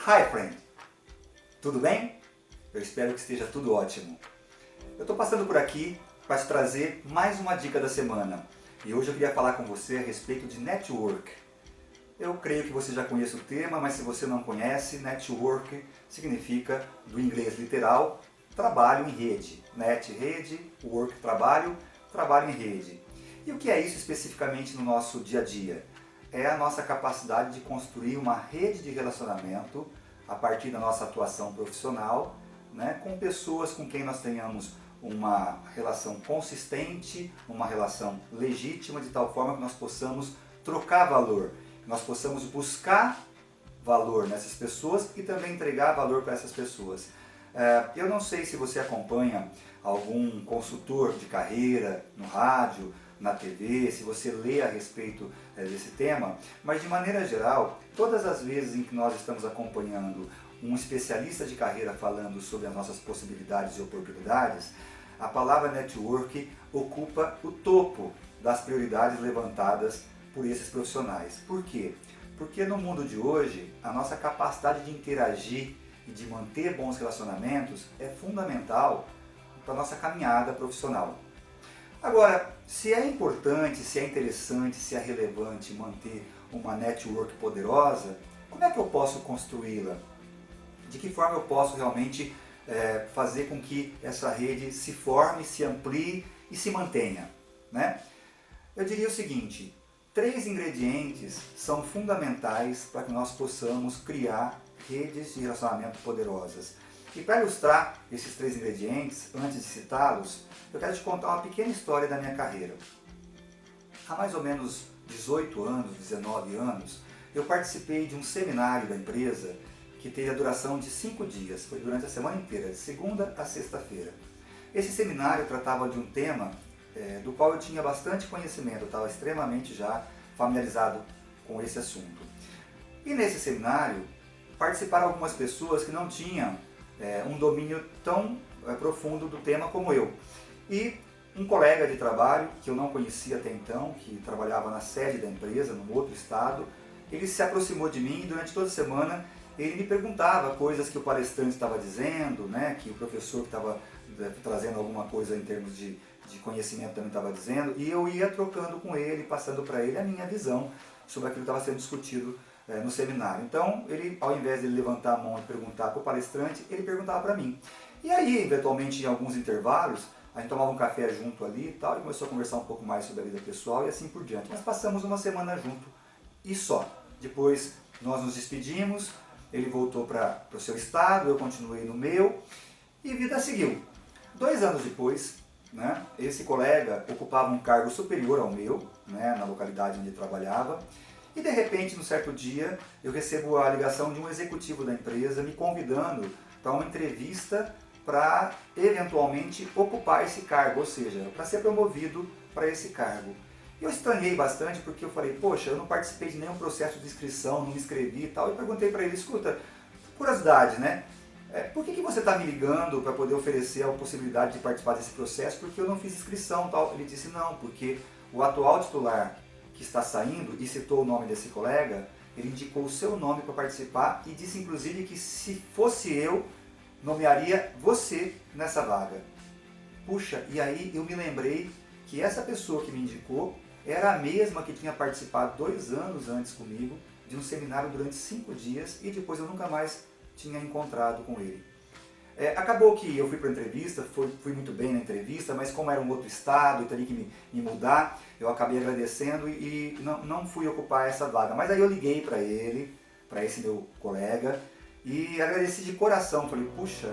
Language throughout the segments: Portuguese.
Hi friend! Tudo bem? Eu espero que esteja tudo ótimo. Eu estou passando por aqui para te trazer mais uma dica da semana. E hoje eu queria falar com você a respeito de network. Eu creio que você já conhece o tema, mas se você não conhece, network significa, do inglês literal, trabalho em rede. Net, rede, work, trabalho, trabalho em rede. E o que é isso especificamente no nosso dia a dia? É a nossa capacidade de construir uma rede de relacionamento a partir da nossa atuação profissional, né, com pessoas com quem nós tenhamos uma relação consistente, uma relação legítima, de tal forma que nós possamos trocar valor, que nós possamos buscar valor nessas pessoas e também entregar valor para essas pessoas. Eu não sei se você acompanha algum consultor de carreira no rádio, na TV, se você lê a respeito desse tema, mas de maneira geral, todas as vezes em que nós estamos acompanhando um especialista de carreira falando sobre as nossas possibilidades e oportunidades, a palavra network ocupa o topo das prioridades levantadas por esses profissionais. Por quê? Porque no mundo de hoje, a nossa capacidade de interagir e de manter bons relacionamentos é fundamental para a nossa caminhada profissional. Agora, se é importante, se é interessante, se é relevante manter uma network poderosa, como é que eu posso construí-la? De que forma eu posso realmente fazer com que essa rede se forme, se amplie e se mantenha, né? Eu diria o seguinte: 3 ingredientes são fundamentais para que nós possamos criar redes de relacionamento poderosas. E para ilustrar esses 3 ingredientes, antes de citá-los, eu quero te contar uma pequena história da minha carreira. Há mais ou menos 18 anos, 19 anos, eu participei de um seminário da empresa que teve a duração de 5 dias, foi durante a semana inteira, de segunda a sexta-feira. Esse seminário tratava de um tema do qual eu tinha bastante conhecimento, eu estava extremamente já familiarizado com esse assunto. E nesse seminário participaram algumas pessoas que não tinham um domínio tão profundo do tema como eu. E um colega de trabalho, que eu não conhecia até então, que trabalhava na sede da empresa, num outro estado, ele se aproximou de mim e durante toda a semana ele me perguntava coisas que o palestrante estava dizendo, né, que o professor que estava trazendo alguma coisa em termos de conhecimento também estava dizendo, e eu ia trocando com ele, passando para ele a minha visão sobre aquilo que estava sendo discutido no seminário. Então, ele, ao invés de ele levantar a mão e perguntar para o palestrante, ele perguntava para mim. E aí, eventualmente, em alguns intervalos, a gente tomava um café junto ali e tal, e começou a conversar um pouco mais sobre a vida pessoal e assim por diante. Nós passamos uma semana junto e só. Depois, nós nos despedimos, ele voltou para o seu estado, eu continuei no meu, e vida seguiu. 2 anos depois, né, esse colega ocupava um cargo superior ao meu, né, na localidade onde ele trabalhava, e de repente, num certo dia, eu recebo a ligação de um executivo da empresa me convidando para uma entrevista para eventualmente ocupar esse cargo, ou seja, para ser promovido para esse cargo. Eu estranhei bastante porque eu falei, poxa, eu não participei de nenhum processo de inscrição, não me inscrevi e tal, e perguntei para ele, escuta, curiosidade, né? Por que você está me ligando para poder oferecer a possibilidade de participar desse processo? Porque eu não fiz inscrição e tal. Ele disse, não, porque o atual titular que está saindo, e citou o nome desse colega, ele indicou o seu nome para participar e disse inclusive que se fosse eu, nomearia você nessa vaga. Puxa, e aí eu me lembrei que essa pessoa que me indicou era a mesma que tinha participado 2 anos antes comigo de um seminário durante 5 dias e depois eu nunca mais tinha encontrado com ele. Acabou que eu fui para a entrevista, fui muito bem na entrevista, mas como era um outro estado, eu teria que me mudar, eu acabei agradecendo e não fui ocupar essa vaga. Mas aí eu liguei para ele, para esse meu colega, e agradeci de coração. Falei, puxa,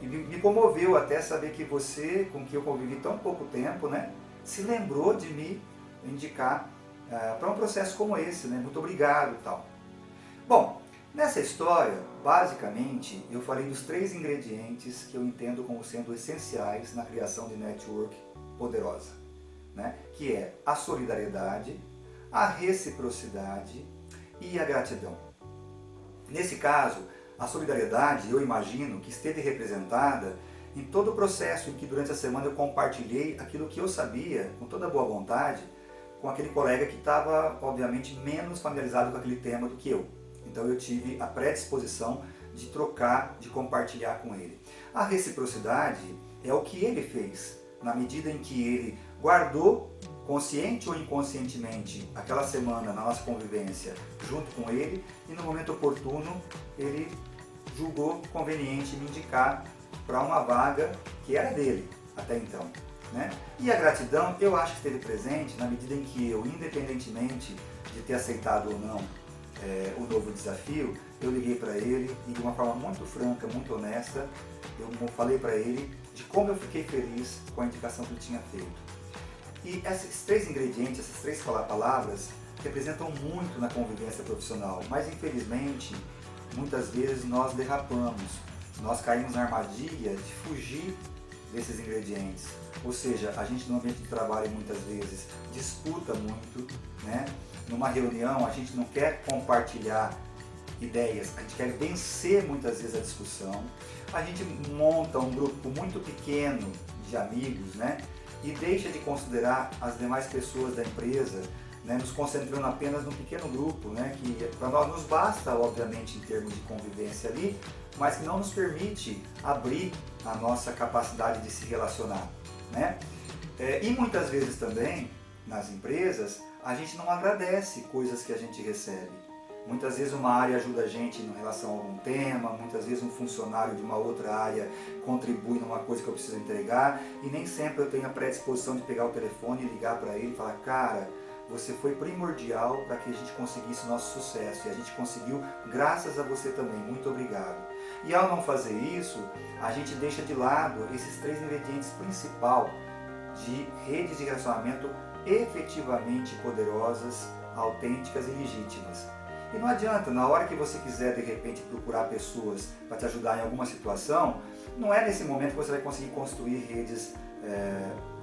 me comoveu até saber que você, com quem eu convivi tão pouco tempo, né, se lembrou de me indicar para um processo como esse, né? Muito obrigado e tal. Bom, nessa história, basicamente, eu falei dos 3 ingredientes que eu entendo como sendo essenciais na criação de network poderosa, né? Que é a solidariedade, a reciprocidade e a gratidão. Nesse caso, a solidariedade, eu imagino que esteve representada em todo o processo em que durante a semana eu compartilhei aquilo que eu sabia, com toda boa vontade, com aquele colega que estava, obviamente, menos familiarizado com aquele tema do que eu. Então eu tive a predisposição de trocar, de compartilhar com ele. A reciprocidade é o que ele fez, na medida em que ele guardou, consciente ou inconscientemente, aquela semana na nossa convivência junto com ele, e no momento oportuno ele julgou conveniente me indicar para uma vaga que era dele até então. Né? E a gratidão eu acho que esteve presente na medida em que eu, independentemente de ter aceitado ou não o novo desafio, eu liguei para ele e de uma forma muito franca, muito honesta, eu falei para ele de como eu fiquei feliz com a indicação que ele tinha feito. E esses três ingredientes, essas três palavras, representam muito na convivência profissional, mas infelizmente, muitas vezes nós derrapamos, nós caímos na armadilha de fugir desses ingredientes. Ou seja, a gente no ambiente de trabalho muitas vezes disputa muito, né? Numa reunião a gente não quer compartilhar ideias, a gente quer vencer muitas vezes a discussão. A gente monta um grupo muito pequeno de amigos, né? E deixa de considerar as demais pessoas da empresa, né? Nos concentrando apenas num pequeno grupo, né? Que para nós nos basta, obviamente, em termos de convivência ali, mas que não nos permite abrir a nossa capacidade de se relacionar, né? E muitas vezes também, nas empresas, a gente não agradece coisas que a gente recebe. Muitas vezes uma área ajuda a gente em relação a algum tema, muitas vezes um funcionário de uma outra área contribui numa coisa que eu preciso entregar, e nem sempre eu tenho a predisposição de pegar o telefone e ligar para ele e falar: cara, você foi primordial para que a gente conseguisse o nosso sucesso, e a gente conseguiu graças a você também, muito obrigado. E ao não fazer isso, a gente deixa de lado esses três ingredientes principais de redes de relacionamento efetivamente poderosas, autênticas e legítimas. E não adianta, na hora que você quiser de repente procurar pessoas para te ajudar em alguma situação, não é nesse momento que você vai conseguir construir redes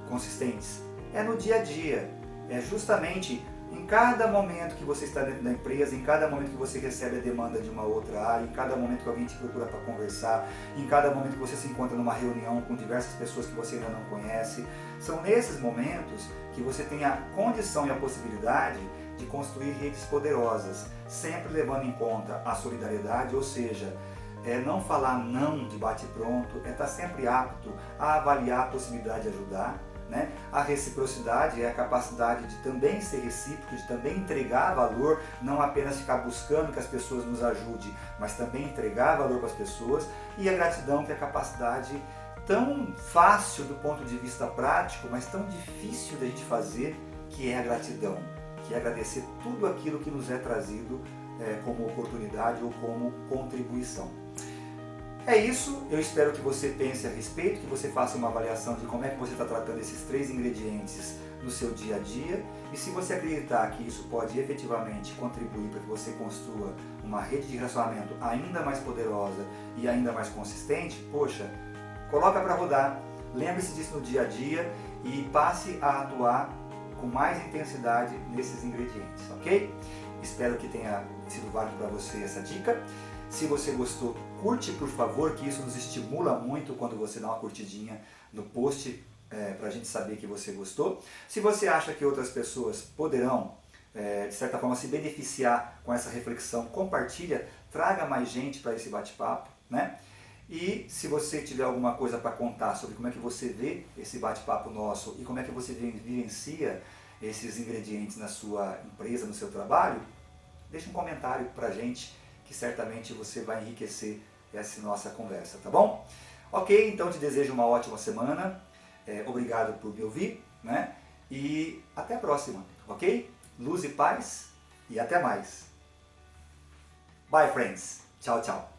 consistentes. É no dia a dia, é justamente em cada momento que você está dentro da empresa, em cada momento que você recebe a demanda de uma outra área, em cada momento que alguém te procura para conversar, em cada momento que você se encontra numa reunião com diversas pessoas que você ainda não conhece. São nesses momentos que você tem a condição e a possibilidade de construir redes poderosas, sempre levando em conta a solidariedade, ou seja, não falar não de bate-pronto, estar sempre apto a avaliar a possibilidade de ajudar. Né? A reciprocidade é a capacidade de também ser recíproco, de também entregar valor, não apenas ficar buscando que as pessoas nos ajudem, mas também entregar valor para as pessoas. E a gratidão, que é a capacidade tão fácil do ponto de vista prático, mas tão difícil de a gente fazer, que é a gratidão, que é agradecer tudo aquilo que nos é trazido como oportunidade ou como contribuição. É isso, eu espero que você pense a respeito, que você faça uma avaliação de como é que você está tratando esses três ingredientes no seu dia a dia, e se você acreditar que isso pode efetivamente contribuir para que você construa uma rede de relacionamento ainda mais poderosa e ainda mais consistente, poxa, coloca para rodar, lembre-se disso no dia a dia e passe a atuar com mais intensidade nesses ingredientes, ok? Espero que tenha sido válido para você essa dica. Se você gostou, curte por favor, que isso nos estimula muito quando você dá uma curtidinha no post, para a gente saber que você gostou. Se você acha que outras pessoas poderão, de certa forma, se beneficiar com essa reflexão, compartilha, traga mais gente para esse bate-papo, né? E se você tiver alguma coisa para contar sobre como é que você vê esse bate-papo nosso e como é que você vivencia esses ingredientes na sua empresa, no seu trabalho, deixa um comentário para a gente, que certamente você vai enriquecer essa nossa conversa, tá bom? Ok, então te desejo uma ótima semana, obrigado por me ouvir, né? E até a próxima, ok? Luz e paz e até mais. Bye, friends. Tchau, tchau.